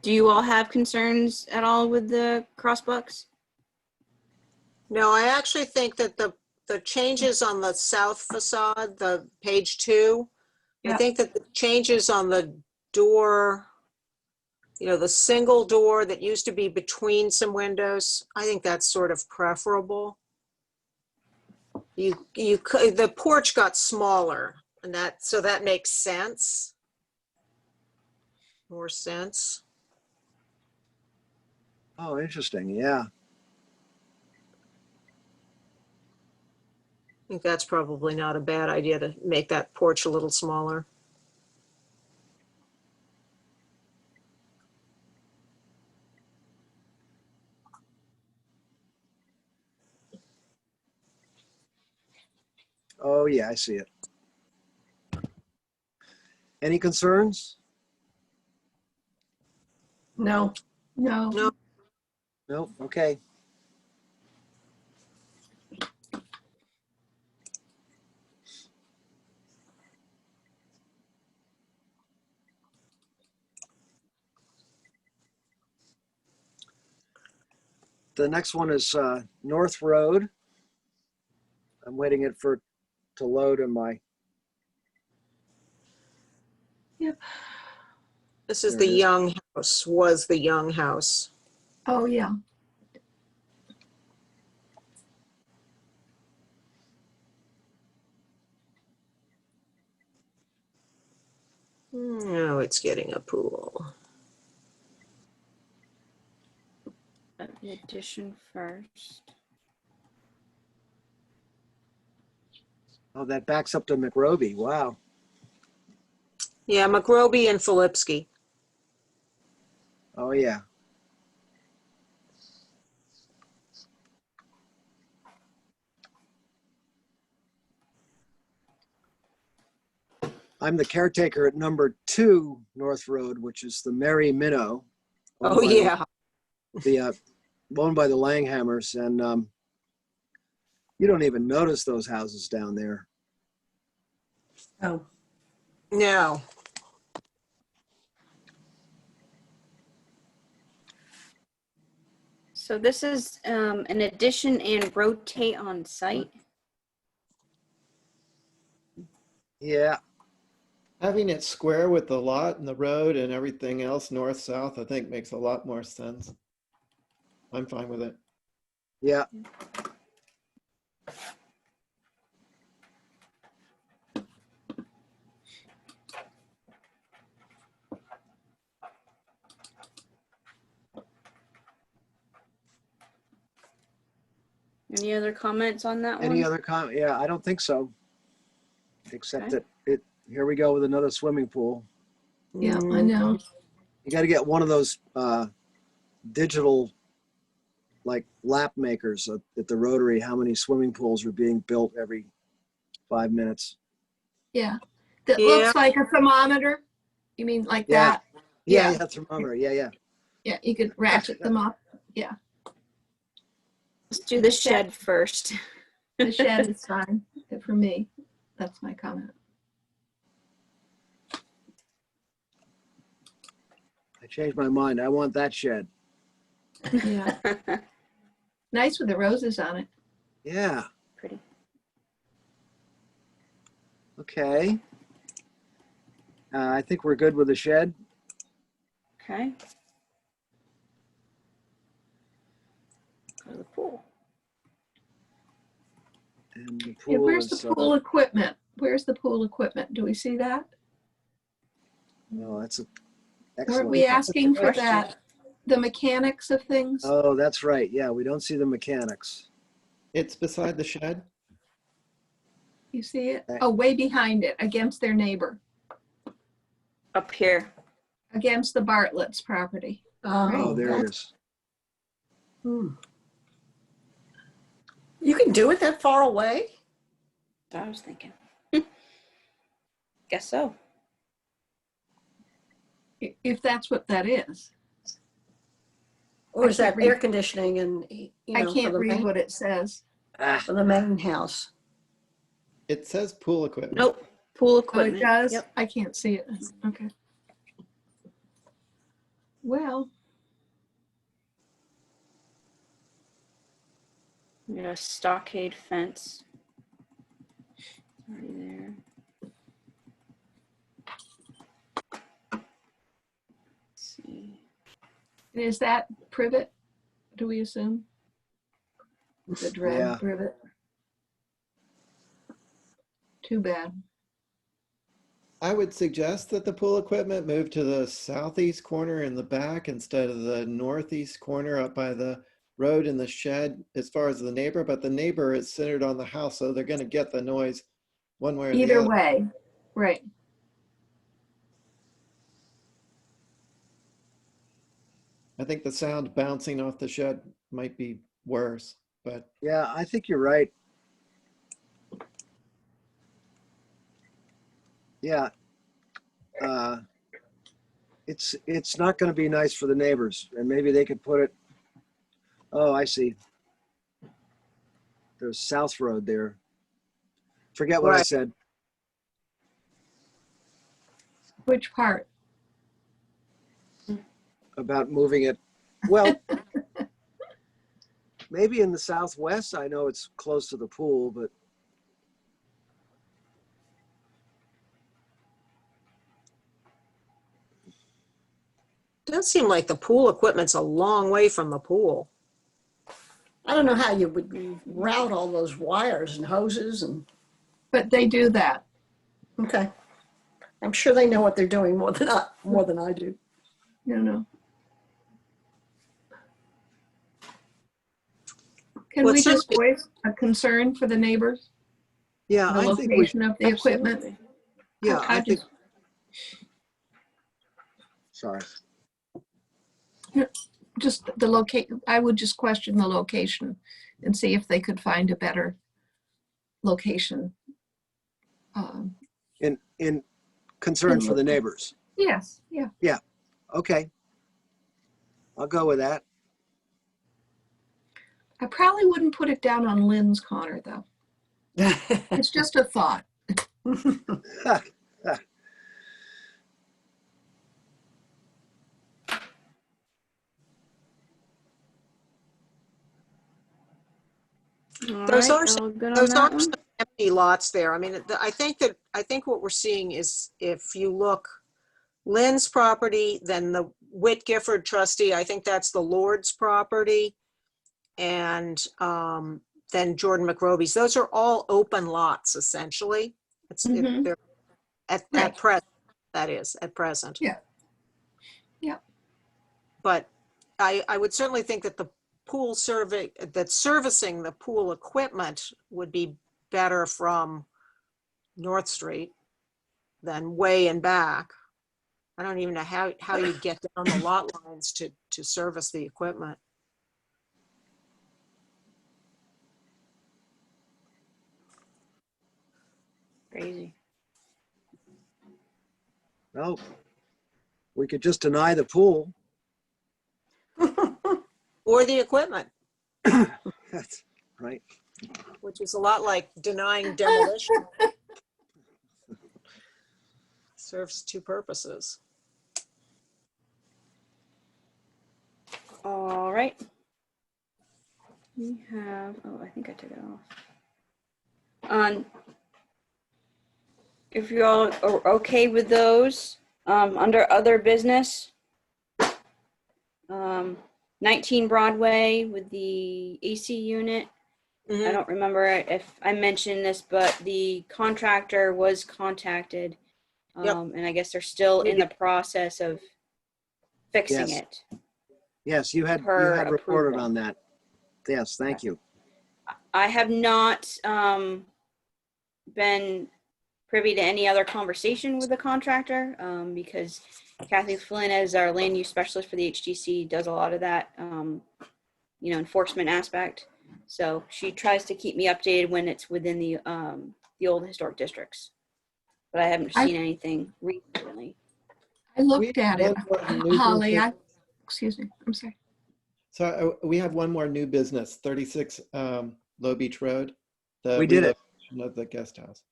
Do you all have concerns at all with the crossbucks?
No, I actually think that the changes on the south facade, the page 2, I
Yeah.
think that the changes on the door, the single door that used to be between some windows, I think that's sort of preferable. The porch got smaller, and so that makes sense. More sense.
Oh, interesting. Yeah.
I think that's probably not a bad idea to make that porch a little smaller.
Oh, yeah, I see it. Any concerns?
No,
No.
No.
No. Okay. The next one is North Road. I'm waiting it for to load in my.
This is
There
the
it is.
Young House, was the Young House.
Oh, yeah.
No, it's getting a pool.
The addition first.
Oh, that backs up to McRoby. Wow.
Yeah, McRoby and Filipski.
Oh yeah. I'm the caretaker at number 2 North Road, which is the Merry Minnow.
Oh, yeah.
Owned by the Langhammers, and you don't even notice those houses down there.
Oh,
No.
So this is an addition and rotate on site.
Yeah,
Having it square with the lot and the road and everything else north south, I think makes a lot more sense. I'm fine with it.
yeah.
Any other comments on that
Any
one?
other comment? Yeah, I don't think so. Except
Okay.
that here we go with another swimming pool.
Yeah, I know.
You got to get one of those digital like lap makers at the Rotary. How many swimming pools are being built every 5 minutes?
Yeah. That
Yeah.
looks like a thermometer. You mean like
Yeah.
that?
Yeah,
Yeah.
yeah, thermometer. Yeah.
Yeah, you could ratchet them up. Yeah.
Let's do the shed first.
The shed is fine for me. That's my comment.
I changed my mind. I want that shed.
Yeah. Nice with the roses on it.
Yeah.
Pretty.
Okay. I think we're good with the shed.
Okay. Go to the pool.
And the
Yeah,
pool
where's
is.
the pool equipment? Where's the pool equipment? Do we see that?
Oh, that's an
Weren't
excellent.
we asking for
question.
that? The mechanics of things?
Oh, that's right. Yeah, we don't see the mechanics.
It's beside the shed.
You see it? Oh, way behind it, against their neighbor,
Up here.
against the Bartlett's property.
Oh, there it
that's-
is.
You can do it that far away?
That's what I was thinking. Guess so.
If that's what that is.
Or is
I can't
that
read-
air conditioning and,
I can't read what it says.
for the main house?
It says pool equipment.
Nope. Pool
Oh,
equipment.
it does?
Yep.
I can't see it. Okay. Well,
We got a stockade fence. Already there. Let's see.
and is that privet, do we assume? The dread
Yeah.
privet? Too bad.
I would suggest that the pool equipment move to the southeast corner in the back instead of the northeast corner up by the road and the shed as far as the neighbor, but the neighbor is centered on the house, so they're going to get the noise one way or the
Either
other.
way, right.
I think the sound bouncing off the shed might be worse, but
Yeah, I think you're right. Yeah. It's not going to be nice for the neighbors, and maybe they could put it. Oh, I see. There's South Road there. Forget what I
Right.
said.
Which part?
About moving it. Well, maybe in the southwest. I know it's close to the pool, but
Does seem like the pool equipment's a long way from the pool.
I don't know how you would route all those wires and hoses and,
But they do that.
okay. I'm sure they know what they're doing more than I do.
No. Can
Well,
we
it's
just
certainly-
voice a concern for the neighbors?
yeah,
The
I think we,
location of the equipment?
Absolutely.
yeah, I think,
just-
sorry.
Just the I would just question the location and see if they could find a better location.
In concern for the neighbors.
Yes, yeah.
Okay. I'll go with that.
I probably wouldn't put it down on Lynn's Connor, though. It's just a thought.
All
Those
right,
are
all good on
Those
that
are
one?
some empty lots there. I mean, I think what we're seeing is if you look, Lynn's property, then the Whit Gifford trustee, I think that's the Lord's property. And then Jordan McRoby's. Those are all open lots, essentially.
Mhm.
They're at
Right.
present, that is, at present.
Yeah. Yeah.
But I would certainly think that the pool servicing the pool equipment would be better from North Street than way in back. I don't even know how you get down the lot lines to service the equipment.
Crazy.
Well, we could just deny the pool.
Or the equipment,
That's right.
which is a lot like denying demolition. Serves two purposes.
All right. We have, oh, I think I took it off. If you all are okay with those, under other business, 19 Broadway with the AC unit. I
Mhm.
don't remember if I mentioned this, but the contractor was contacted.
Yep.
And I guess they're still in the process of fixing
Yes.
it.
Yes, you had
Per
reported
approval.
on that. Yes, thank you.
I have not been privy to any other conversation with the contractor because Kathy Flynn, as our land use specialist for the HDC, does a lot of that, enforcement aspect. So she tries to keep me updated when it's within the old historic districts. But I haven't seen anything recently.
I looked at it.
One more new
Holly,
business.
excuse me, I'm sorry.
So we have one more new business, 36 Low Beach Road. The
We did it.
relocation of the guest house.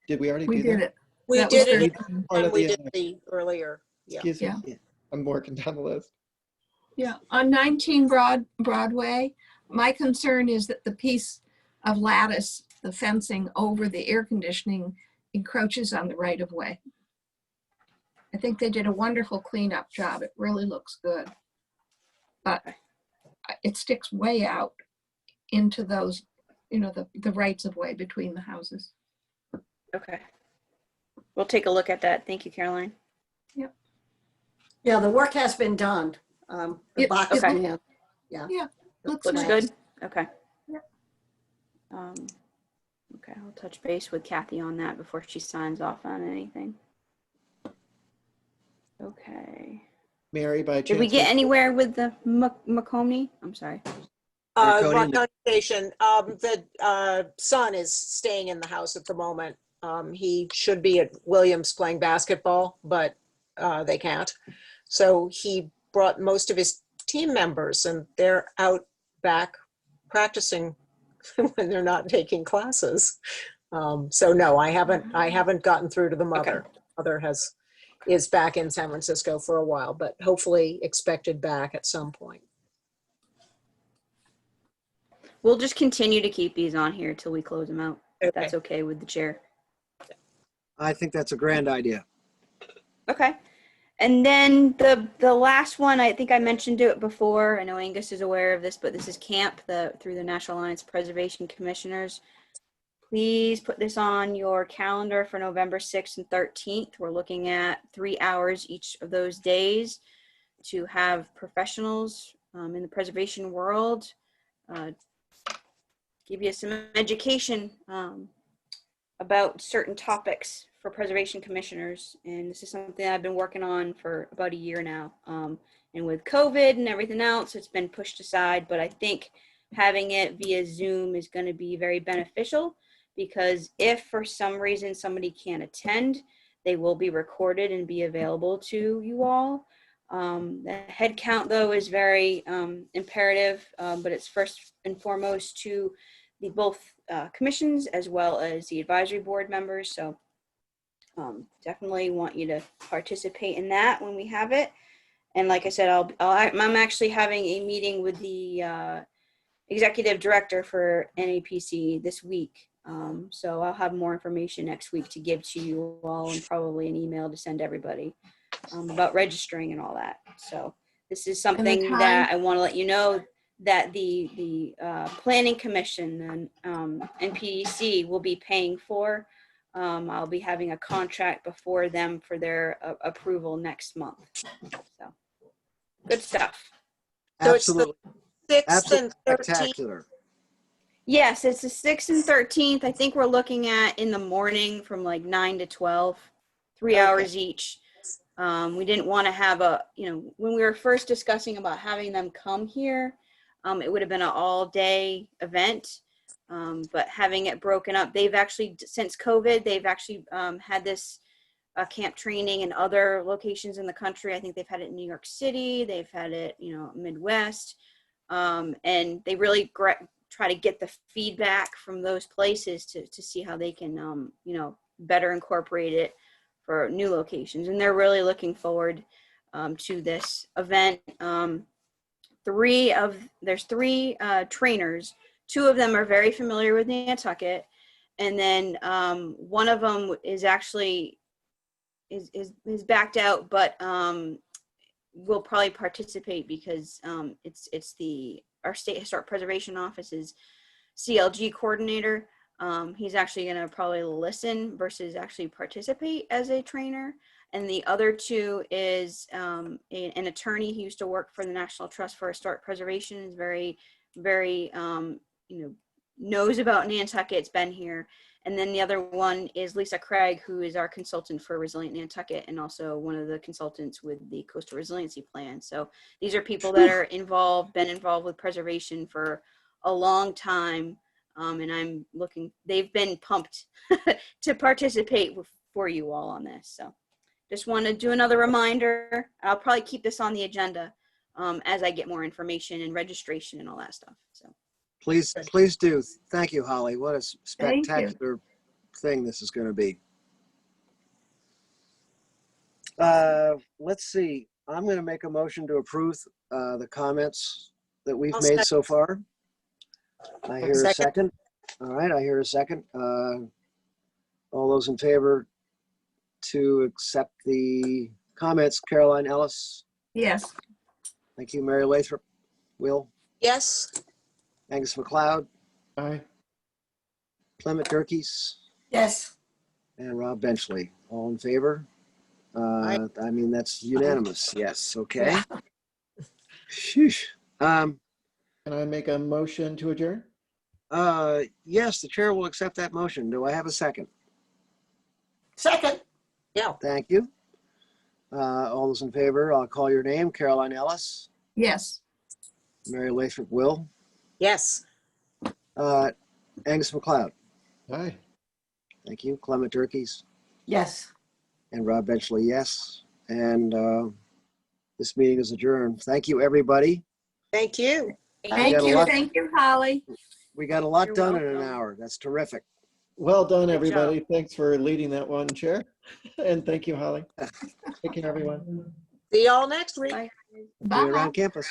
Did we already
We
do
did
that?
it.
We
That
did
was
it
very-
Part
and
of
we
the,
did the earlier. Yeah.
excuse me.
Yeah.
I'm working down the list.
Yeah, on 19 Broadway, my concern is that the piece of lattice, the fencing over the air conditioning encroaches on the right of way. I think they did a wonderful cleanup job. It really looks good. But it sticks way out into those, the rights of way between the houses.
Okay. We'll take a look at that. Thank you, Caroline.
Yeah, the work has been done. The
It-
box
okay.
man.
Looks
Looks
nice.
good? Okay.
Yeah.
Okay, I'll touch base with Kathy on that before she signs off on anything. Okay.
Mary, by chance.
Did we get anywhere with the Macomb? I'm sorry.
Marconi.
Marconi Station, the son is staying in the house at the moment. He should be at Williams playing basketball, but they can't. So he brought most of his team members and they're out back practicing when they're not taking classes. So no, I haven't gotten through to the mother. Mother is back in San Francisco for a while, but hopefully expected back at some point.
We'll just continue to keep these on here till we close them out. If that's
Okay.
okay with the chair.
I think that's a grand idea.
Okay. And then the last one, I think I mentioned it before. I know Angus is aware of this, but this is camp through the National Alliance Preservation Commissioners. Please put this on your calendar for November 6th and 13th. We're looking at 3 hours each of those days to have professionals in the preservation world give you some education about certain topics for preservation commissioners. And this is something I've been working on for about a year now. And with COVID and everything else, it's been pushed aside, but I think having it via Zoom is going to be very beneficial, because if for some reason somebody can't attend, they will be recorded and be available to you all. The head count, though, is very imperative, but it's first and foremost to the both commissions as well as the advisory board members. So definitely want you to participate in that when we have it. And like I said, I'm actually having a meeting with the executive director for NAPC this week. So I'll have more information next week to give to you all, and probably an email to send everybody about registering and all that. So this is something that I want to let you know that the Planning Commission and PDC will be paying for. I'll be having a contract before them for their approval next month. So good stuff.
So it's the
Absolutely.
6th
Absolutely
and 13th.
spectacular.
Yes, it's the 6th and 13th. I think we're looking at in the morning from like 9 to 12, 3
Okay.
hours each. We didn't want to have when we were first discussing about having them come here, it would have been an all-day event. But having it broken up, they've actually, since COVID, they've actually had this camp training in other locations in the country. I think they've had it in New York City. They've had it, Midwest. And they really try to get the feedback from those places to see how they can, better incorporate it for new locations. And they're really looking forward to this event. There's three trainers. 2 of them are very familiar with Nantucket. And then one of them is actually is backed out, but will probably participate because it's our State Historic Preservation Office's CLG coordinator. He's actually going to probably listen versus actually participate as a trainer. And the other 2 is an attorney who used to work for the National Trust for Historic Preservation, is very, very, knows about Nantucket, it's been here. And then the other one is Lisa Craig, who is our consultant for Resilient Nantucket and also one of the consultants with the Coastal Resiliency Plan. So these are people that are been involved with preservation for a long time. And they've been pumped to participate for you all on this. So just want to do another reminder. I'll probably keep this on the agenda as I get more information and registration and all that stuff. So
Please do. Thank you, Holly. What a spectacular thing this is going to be. Let's see. I'm going to make a motion to approve the comments that we've
I'll
made
second.
so far. I hear a second. All right, I hear a second. All those in favor to accept the comments, Caroline Ellis.
Yes.
Thank you, Mary Lathrop. Will.
Yes.
Angus McLeod.
Aye.
Clement Durkes.
Yes.
And Rob Benchley. All in favor? I mean, that's unanimous. Yes. Okay. Sheesh.
Can I make a motion to adjourn?
Yes, the chair will accept that motion. Do I have a second?
Second.
Yeah.
Thank you. All those in favor, I'll call your name. Caroline Ellis.
Yes.
Mary Lathrop Will.
Yes.
Angus McLeod.
Aye.
Thank you. Clement Durkes.
Yes.
And Rob Benchley, yes. And this meeting is adjourned. Thank you, everybody.
Thank you.
Thank
got a
you.
lot-
Thank you, Holly.
We got a lot
You're
done in an
welcome.
hour. That's terrific.
Well done,
Good
everybody. Thanks for leading that one, Chair. And thank you, Holly. Take care, everyone.
See y'all next week.
bye.
See you
Bye.
around campus.